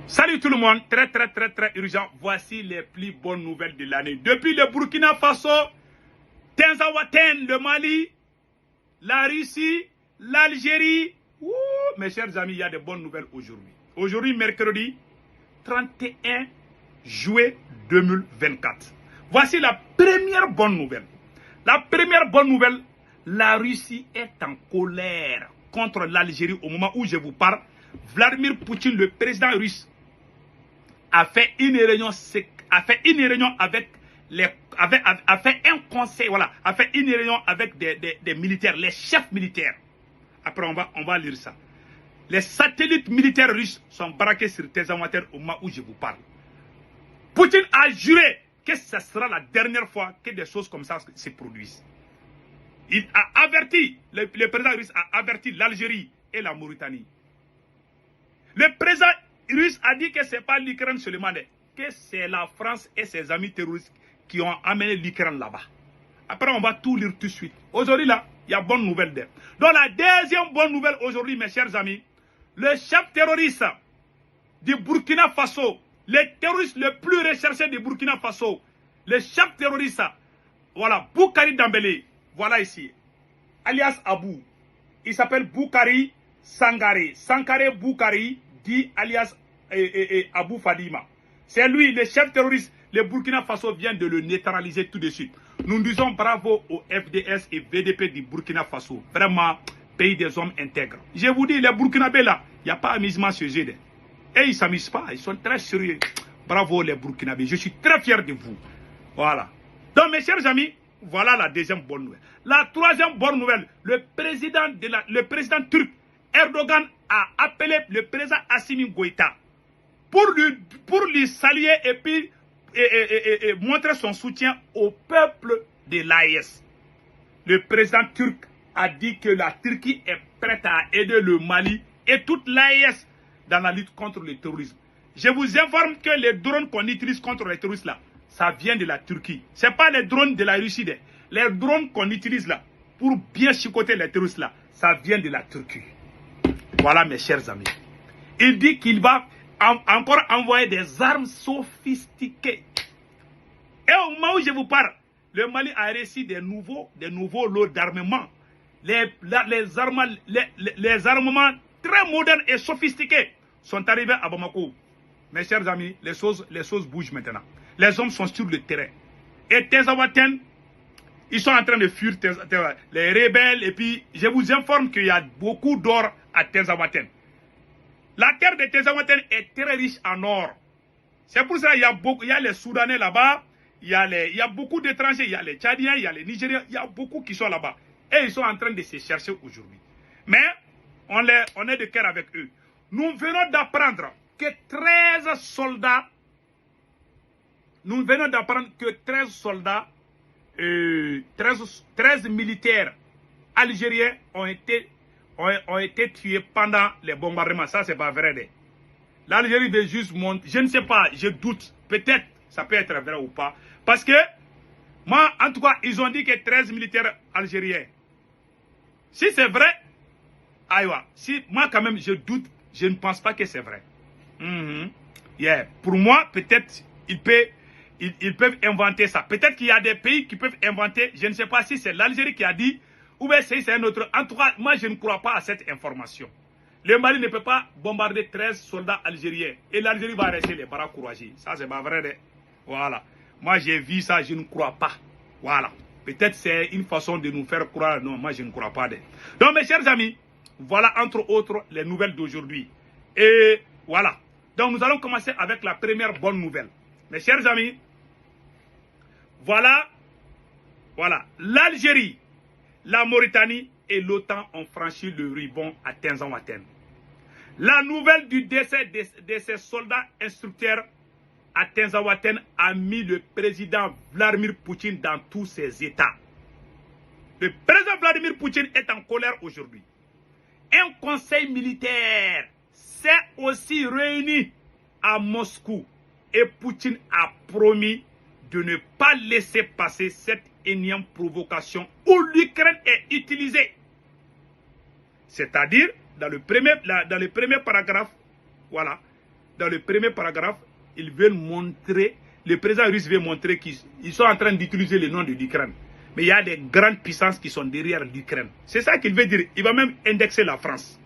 Salut tout le monde, très urgent. Voici les plus bonnes nouvelles de l'année. Depuis le Burkina Faso, Tinzaouaten, le Mali, la Russie, l'Algérie. Mes chers amis, il y a de bonnes nouvelles aujourd'hui. Aujourd'hui, mercredi 31 juillet 2024. Voici la première bonne nouvelle. La première bonne nouvelle, la Russie est en colère contre l'Algérie au moment où je vous parle. Vladimir Poutine, le président russe, a fait une réunion avec une réunion avec des militaires, les chefs militaires. Après, on va lire ça. Les satellites militaires russes sont braqués sur Tinzaouaten au moment où je vous parle. Poutine a juré que ce sera la dernière fois que des choses comme ça se produisent. Il a averti, le président russe a averti l'Algérie et la Mauritanie. Le président russe a dit que ce n'est pas l'Ukraine seulement, que c'est la France et ses amis terroristes qui ont amené l'Ukraine là-bas. Après, on va tout lire tout de suite. Aujourd'hui, là, il y a bonne nouvelle d'elle. Donc, la deuxième bonne nouvelle aujourd'hui, mes chers amis, le chef terroriste du Burkina Faso, le terroriste le plus recherché du Burkina Faso, le chef terroriste, voilà, Boukari Dembélé, voilà ici, alias Abou. Il s'appelle Boukari Sangaré. Sangaré Boukari, dit alias Abou Fadima. C'est lui, le chef terroriste. Le Burkina Faso vient de le neutraliser tout de suite. Nous disons bravo au FDS et VDP du Burkina Faso. Vraiment, pays des hommes intègres. Je vous dis, les Burkinabés là, il n'y a pas amusement sur eux. Et ils ne s'amusent pas, ils sont très sérieux. Bravo les Burkinabés, je suis très fier de vous. Voilà. Donc mes chers amis, voilà la deuxième bonne nouvelle. La troisième bonne nouvelle, le président turc Erdogan a appelé le président Assimi Goïta pour lui saluer et puis montrer son soutien au peuple de l'AES. Le président turc a dit que la Turquie est prête à aider le Mali et toute l'AES dans la lutte contre le terrorisme. Je vous informe que les drones qu'on utilise contre les terroristes là, ça vient de la Turquie. Ce n'est pas les drones de la Russie. Les drones qu'on utilise là, pour bien chicoter les terroristes là, ça vient de la Turquie. Voilà mes chers amis. Il dit qu'il va encore envoyer des armes sophistiquées. Et au moment où je vous parle, le Mali a reçu des nouveaux lots d'armement. Les armements très modernes et sophistiqués sont arrivés à Bamako. Mes chers amis, les choses bougent maintenant. Les hommes sont sur le terrain. Et Tinzaouaten, ils sont en train de fuir les rebelles. Et puis, je vous informe qu'il y a beaucoup d'or à Tinzaouaten. La terre de Tinzaouaten est très riche en or. C'est pour ça qu'il y a les Soudanais là-bas. Il y a beaucoup d'étrangers. Il y a les Tchadiens, il y a les Nigériens. Il y a beaucoup qui sont là-bas. Et ils sont en train de se chercher aujourd'hui. Mais on est de cœur avec eux. Nous venons d'apprendre que 13 soldats, 13 militaires algériens ont été tués pendant les bombardements. Ça, c'est pas vrai. L'Algérie veut juste monter. Je ne sais pas, je doute. Peut-être, ça peut être vrai ou pas. Parce que, moi, en tout cas, ils ont dit que 13 militaires algériens. Si c'est vrai, aïwa. Si, moi, quand même, je doute. Je ne pense pas que c'est vrai. Pour moi, peut-être, ils peuvent inventer ça. Peut-être qu'il y a des pays qui peuvent inventer. Je ne sais pas si c'est l'Algérie qui a dit ou bien c'est un autre. En tout cas, moi, je ne crois pas à cette information. Le Mali ne peut pas bombarder 13 soldats algériens. Et l'Algérie va rester les bras courageux. Ça, c'est pas vrai. Voilà. Moi, j'ai vu ça, je ne crois pas. Voilà. Peut-être c'est une façon de nous faire croire. Non, moi, je ne crois pas. Donc, mes chers amis, voilà, entre autres, les nouvelles d'aujourd'hui. Et voilà. Donc, nous allons commencer avec la première bonne nouvelle. Mes chers amis, voilà, l'Algérie, la Mauritanie et l'OTAN ont franchi le ruban à Tinzaouaten. La nouvelle du décès de ces soldats instructeurs à Tinzaouaten a mis le président Vladimir Poutine dans tous ses états. Le président Vladimir Poutine est en colère aujourd'hui. Un conseil militaire s'est aussi réuni à Moscou et Poutine a promis de ne pas laisser passer cette énième provocation où l'Ukraine est utilisée. C'est-à-dire, dans le premier paragraphe, voilà, dans le premier paragraphe, ils veulent montrer, le président russe veut montrer qu'ils sont en train d'utiliser le nom de l'Ukraine. Mais il y a des grandes puissances qui sont derrière l'Ukraine. C'est ça qu'il veut dire. Il va même indexer la France.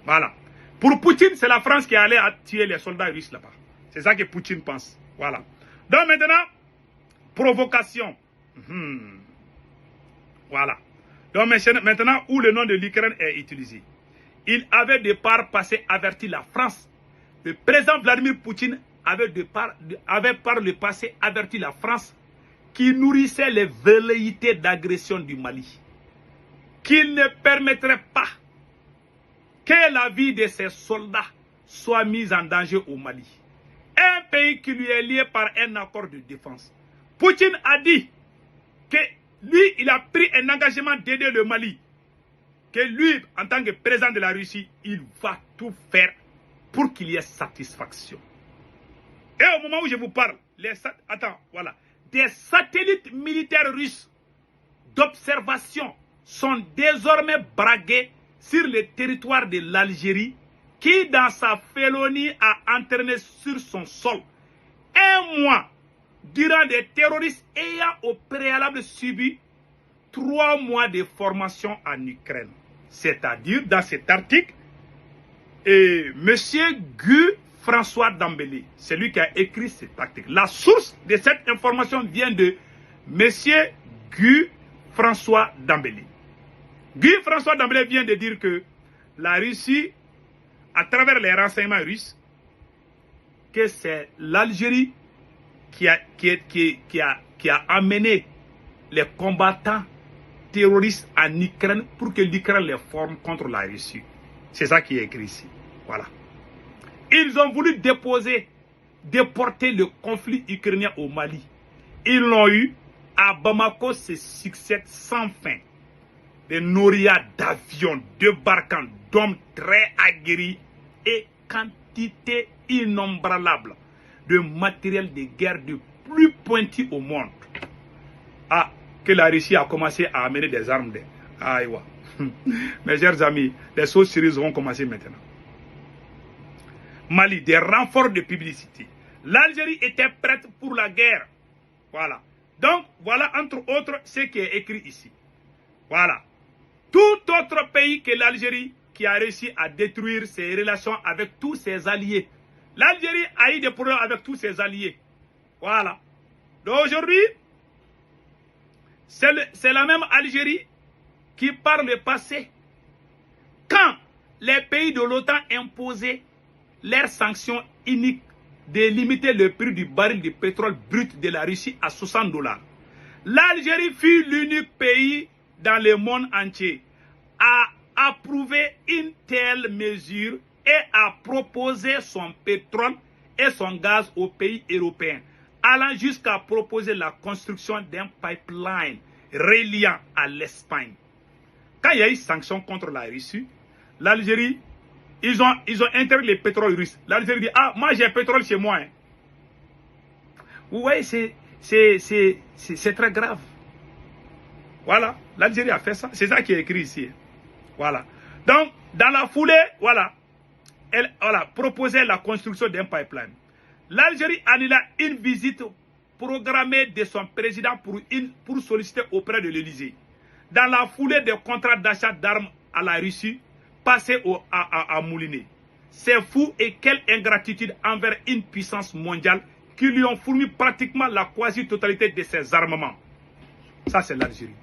Voilà. Pour Poutine, c'est la France qui est allée tuer les soldats russes là-bas. C'est ça que Poutine pense. Voilà. Donc maintenant, provocation. Voilà. Donc maintenant, où le nom de l'Ukraine est utilisé. Il avait de par passé averti la France. Le président Vladimir Poutine avait par le passé averti la France qui nourrissait les velléités d'agression du Mali. Qu'il ne permettrait pas que la vie de ses soldats soit mise en danger au Mali. Un pays qui lui est lié par un accord de défense. Poutine a dit que lui, il a pris un engagement d'aider le Mali. Que lui, en tant que président de la Russie, il va tout faire pour qu'il y ait satisfaction. Et au moment où je vous parle, des satellites militaires russes d'observation sont désormais braqués sur le territoire de l'Algérie qui, dans sa félonie, a entraîné sur son sol un mois durant des terroristes ayant au préalable subi 3 mois de formation en Ukraine. C'est-à-dire, dans cet article, M. Guy François Dambélé, c'est lui qui a écrit cet article. La source de cette information vient de M. Guy François Dambélé. Guy François Dambélé vient de dire que la Russie, à travers les renseignements russes, que c'est l'Algérie qui a amené les combattants terroristes en Ukraine pour que l'Ukraine les forme contre la Russie. C'est ça qui est écrit ici. Voilà. Ils ont voulu déporter le conflit ukrainien au Mali. Ils l'ont eu. À Bamako, c'est succès sans fin. Des norias d'avions débarquant d'hommes très aguerris et quantité innombrable de matériel de guerre de plus pointu au monde. Ah, que la Russie a commencé à amener des armes. Aïwa. Mes chers amis, les choses sérieuses vont commencer maintenant. Mali, des renforts de publicité. L'Algérie était prête pour la guerre. Voilà. Donc, voilà entre autres ce qui est écrit ici. Voilà. Tout autre pays que l'Algérie qui a réussi à détruire ses relations avec tous ses alliés. L'Algérie a eu des problèmes avec tous ses alliés. Voilà. Donc aujourd'hui, c'est la même Algérie qui, par le passé, quand les pays de l'OTAN imposaient leurs sanctions uniques de limiter le prix du baril de pétrole brut de la Russie à 60 $. L'Algérie fut l'unique pays dans le monde entier à approuver une telle mesure et à proposer son pétrole et son gaz aux pays européens, allant jusqu'à proposer la construction d'un pipeline reliant à l'Espagne. Quand il y a eu sanctions contre la Russie, l'Algérie, ils ont interdit le pétrole russe. L'Algérie dit, ah, moi j'ai pétrole chez moi. Hein. Vous voyez, c'est très grave. Voilà, l'Algérie a fait ça. C'est ça qui est écrit ici. Voilà. Donc, dans la foulée, voilà, elle proposait la construction d'un pipeline. L'Algérie annula une visite programmée de son président pour solliciter auprès de l'Élysée. Dans la foulée des contrats d'achat d'armes à la Russie, passés à Moulinet. C'est fou et quelle ingratitude envers une puissance mondiale qui lui ont fourni pratiquement la quasi-totalité de ses armements. Ça, c'est l'Algérie.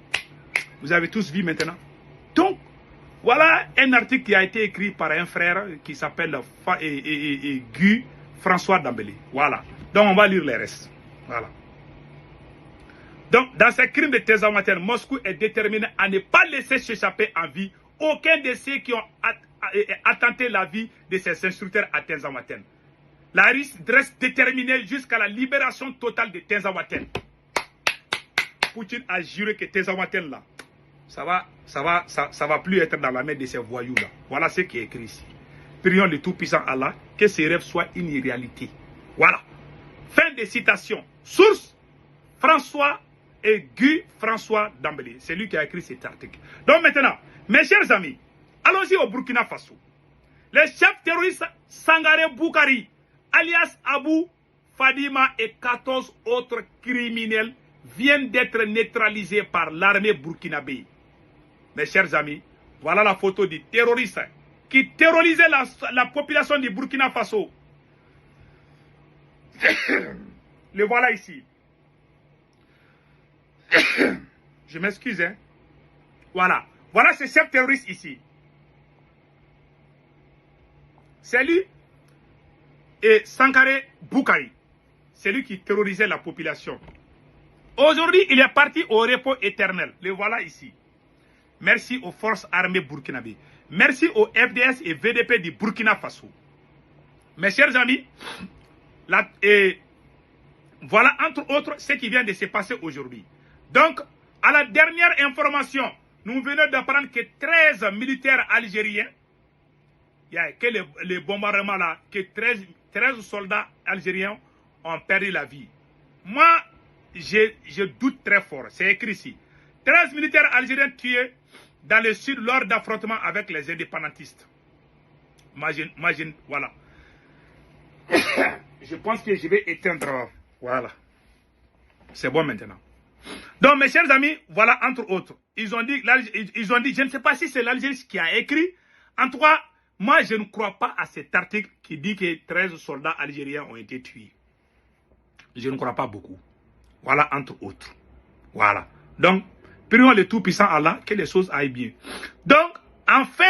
Vous avez tous vu maintenant. Donc, voilà un article qui a été écrit par un frère qui s'appelle Guy François Dambélé. Voilà. Donc, on va lire les restes. Voilà. Donc, dans ces crimes de Tezawatène, Moscou est déterminé à ne pas laisser s'échapper en vie aucun de ceux qui ont attenté la vie de ses instructeurs à Tezawatène. La Russie reste déterminée jusqu'à la libération totale de Tezawatène. Poutine a juré que Tezawatène là, ça va plus être dans la main de ces voyous là. Voilà ce qui est écrit ici. Prions le Tout-Puissant Allah que ces rêves soient une réalité. Voilà. Fin de citation. Source François et Guy François Dambélé. C'est lui qui a écrit cet article. Donc maintenant, mes chers amis, allons-y au Burkina Faso. Le chef terroriste Sangaré Boukari alias Abou Fadima et 14 autres criminels viennent d'être neutralisés par l'armée burkinabé. Mes chers amis, voilà la photo du terroriste qui terrorisait la population du Burkina Faso. Le voilà ici. Je m'excuse. Hein. Voilà. Voilà ce chef terroriste ici. C'est lui et Sankaré Boukari. C'est lui qui terrorisait la population. Aujourd'hui, il est parti au repos éternel. Le voilà ici. Merci aux forces armées burkinabées. Merci au FDS et VDP du Burkina Faso. Mes chers amis, voilà entre autres ce qui vient de se passer aujourd'hui. Donc, à la dernière information, nous venons d'apprendre que 13 militaires algériens, il n'y a que les bombardements là, que 13 soldats algériens ont perdu la vie. Moi, je doute très fort, c'est écrit ici. 13 militaires algériens tués dans le sud lors d'affrontements avec les indépendantistes. Imagine, voilà. Je pense que je vais éteindre. Voilà. C'est bon maintenant. Donc, mes chers amis, voilà, entre autres. Ils ont dit, je ne sais pas si c'est l'Algérie qui a écrit. En tout cas, moi, je ne crois pas à cet article qui dit que 13 soldats algériens ont été tués. Je ne crois pas beaucoup. Voilà, entre autres. Voilà. Donc, prions le Tout-Puissant Allah que les choses aillent bien. Donc, enfin,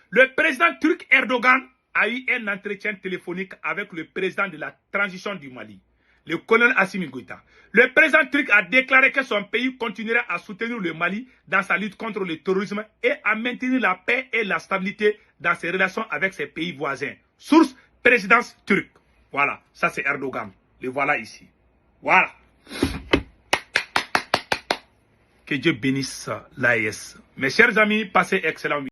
le président turc Erdogan a eu un entretien téléphonique avec le président de la transition du Mali, le colonel Assimi Goïta. Le président turc a déclaré que son pays continuera à soutenir le Mali dans sa lutte contre le terrorisme et à maintenir la paix et la stabilité dans ses relations avec ses pays voisins. Source, présidence turque. Voilà, ça c'est Erdogan. Le voilà ici. Voilà. Que Dieu bénisse l'AES. Mes chers amis, passez excellent week-end.